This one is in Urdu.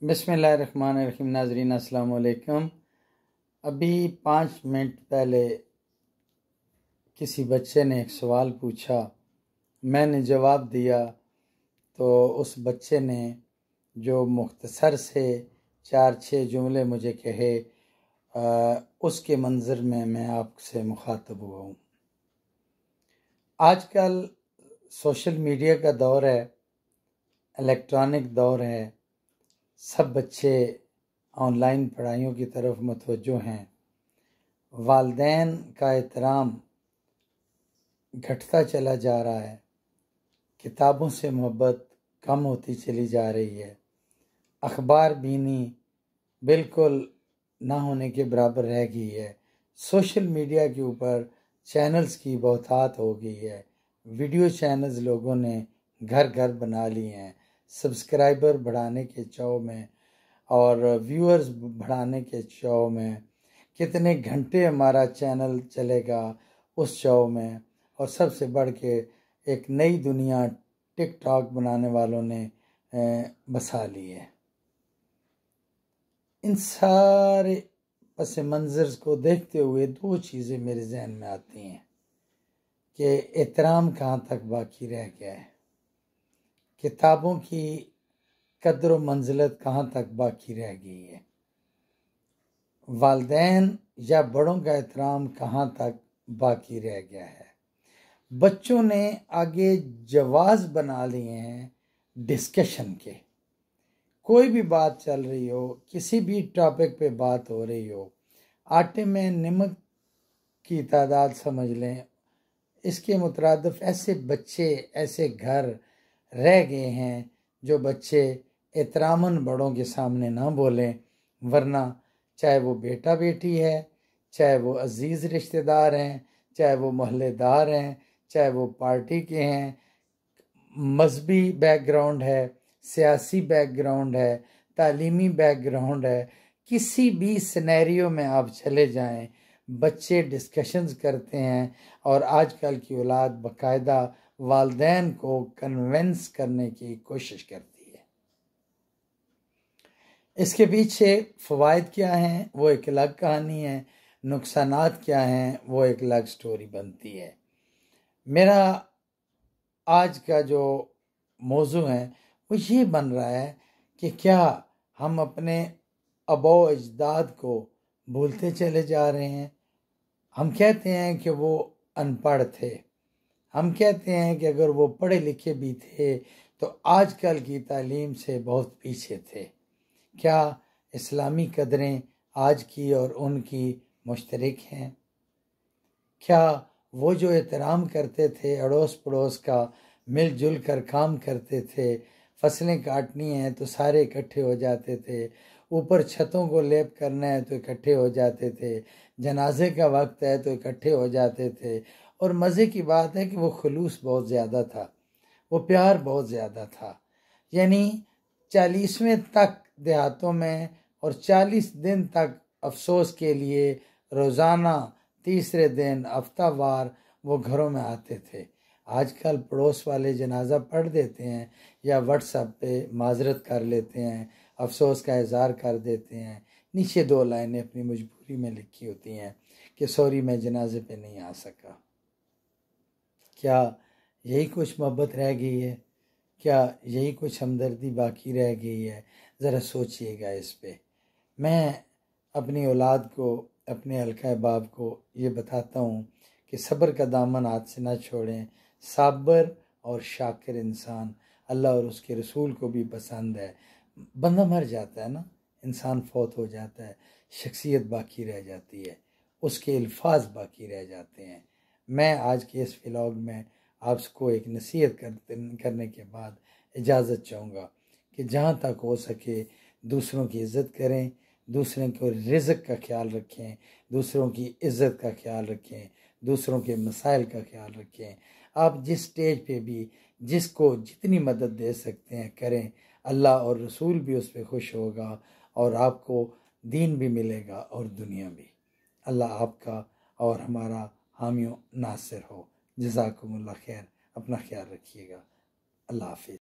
بسم اللہ الرحمن الرحیم۔ ناظرین السلام علیکم۔ ابھی 5 منٹ پہلے کسی بچے نے ایک سوال پوچھا، میں نے جواب دیا تو اس بچے نے جو مختصر سے 4-6 جملے مجھے کہے، اس کے منظر میں آپ سے مخاطب ہوا ہوں۔ آج کل سوشل میڈیا کا دور ہے، الیکٹرانک دور ہے، سب بچے آن لائن پڑھائیوں کی طرف متوجہ ہیں۔ والدین کا احترام گھٹتا چلا جا رہا ہے، کتابوں سے محبت کم ہوتی چلی جا رہی ہے، اخبار بینی بالکل نہ ہونے کے برابر رہ گئی ہے، سوشل میڈیا کے اوپر چینلز کی بہتات ہو گئی ہے، ویڈیو چینلز لوگوں نے گھر گھر بنا لی ہیں، سبسکرائبر بڑھانے کے چاؤ میں اور ویورز بڑھانے کے چاؤ میں، کتنے گھنٹے ہمارا چینل چلے گا اس چاؤ میں، اور سب سے بڑھ کے ایک نئی دنیا ٹک ٹاک بنانے والوں نے بسا لی ہے۔ ان سارے پس منظر کو دیکھتے ہوئے 2 چیزیں میرے ذہن میں آتی ہیں کہ احترام کہاں تک باقی رہ گیا ہے، کتابوں کی قدر و منزلت کہاں تک باقی رہ گئی ہے، والدین یا بڑوں کا احترام کہاں تک باقی رہ گیا ہے۔ بچوں نے آگے جواز بنا لیے ہیں ڈسکشن کے، کوئی بھی بات چل رہی ہو، کسی بھی ٹاپک پہ بات ہو رہی ہو، آٹے میں نمک کی تعداد سمجھ لیں، اس کے مترادف ایسے بچے، ایسے گھر رہ گئے ہیں جو بچے احتراماً بڑوں کے سامنے نہ بولیں، ورنہ چاہے وہ بیٹا بیٹی ہے، چاہے وہ عزیز رشتہ دار ہیں، چاہے وہ محلے دار ہیں، چاہے وہ پارٹی کے ہیں، مذہبی بیک گراؤنڈ ہے، سیاسی بیک گراؤنڈ ہے، تعلیمی بیک گراؤنڈ ہے، کسی بھی سینیریو میں آپ چلے جائیں، بچے ڈسکشنز کرتے ہیں، اور آج کل کی اولاد باقاعدہ والدین کو کنونس کرنے کی کوشش کرتی ہے۔ اس کے پیچھے فوائد کیا ہیں وہ ایک الگ کہانی ہے، نقصانات کیا ہیں وہ ایک الگ سٹوری بنتی ہے۔ میرا آج کا جو موضوع ہے وہ یہ بن رہا ہے کہ کیا ہم اپنے آباء و اجداد کو بھولتے چلے جا رہے ہیں۔ ہم کہتے ہیں کہ وہ ان پڑھ تھے، ہم کہتے ہیں کہ اگر وہ پڑھے لکھے بھی تھے تو آج کل کی تعلیم سے بہت پیچھے تھے۔ کیا اسلامی قدریں آج کی اور ان کی مشترک ہیں؟ کیا وہ جو احترام کرتے تھے، اڑوس پڑوس کا مل جل کر کام کرتے تھے، فصلیں کاٹنی ہیں تو سارے اکٹھے ہو جاتے تھے، اوپر چھتوں کو لیپ کرنا ہے تو اکٹھے ہو جاتے تھے، جنازے کا وقت ہے تو اکٹھے ہو جاتے تھے، اور مزے کی بات ہے کہ وہ خلوص بہت زیادہ تھا، وہ پیار بہت زیادہ تھا۔ یعنی 40ویں تک دیہاتوں میں اور 40 دن تک افسوس کے لیے روزانہ 30 دن ہفتہ وار وہ گھروں میں آتے تھے۔ آج کل پڑوس والے جنازہ پڑھ دیتے ہیں یا واٹس ایپ پہ معذرت کر لیتے ہیں، افسوس کا اظہار کر دیتے ہیں، نیچے 2 لائنیں اپنی مجبوری میں لکھی ہوتی ہیں کہ سوری میں جنازے پہ نہیں آ سکا۔ کیا یہی کچھ محبت رہ گئی ہے؟ کیا یہی کچھ ہمدردی باقی رہ گئی ہے؟ ذرا سوچئے گا اس پہ۔ میں اپنی اولاد کو، اپنے حلقہ احباب کو یہ بتاتا ہوں کہ صبر کا دامن ہاتھ سے نہ چھوڑیں۔ صابر اور شاکر انسان اللہ اور اس کے رسول کو بھی پسند ہے۔ بندہ مر جاتا ہے نا، انسان فوت ہو جاتا ہے، شخصیت باقی رہ جاتی ہے، اس کے الفاظ باقی رہ جاتے ہیں۔ میں آج کے اس ولاگ میں آپ کو ایک نصیحت کرنے کے بعد اجازت چاہوں گا کہ جہاں تک ہو سکے دوسروں کی عزت کریں، دوسروں کو رزق کا خیال رکھیں، دوسروں کی عزت کا خیال رکھیں، دوسروں کے مسائل کا خیال رکھیں۔ آپ جس سٹیج پہ بھی جس کو جتنی مدد دے سکتے ہیں کریں، اللہ اور رسول بھی اس پہ خوش ہوگا، اور آپ کو دین بھی ملے گا اور دنیا بھی۔ اللہ آپ کا اور ہمارا حامی و ناصر ہو۔ جزاکم اللہ خیر، اپنا خیال رکھیے گا۔ اللہ حافظ۔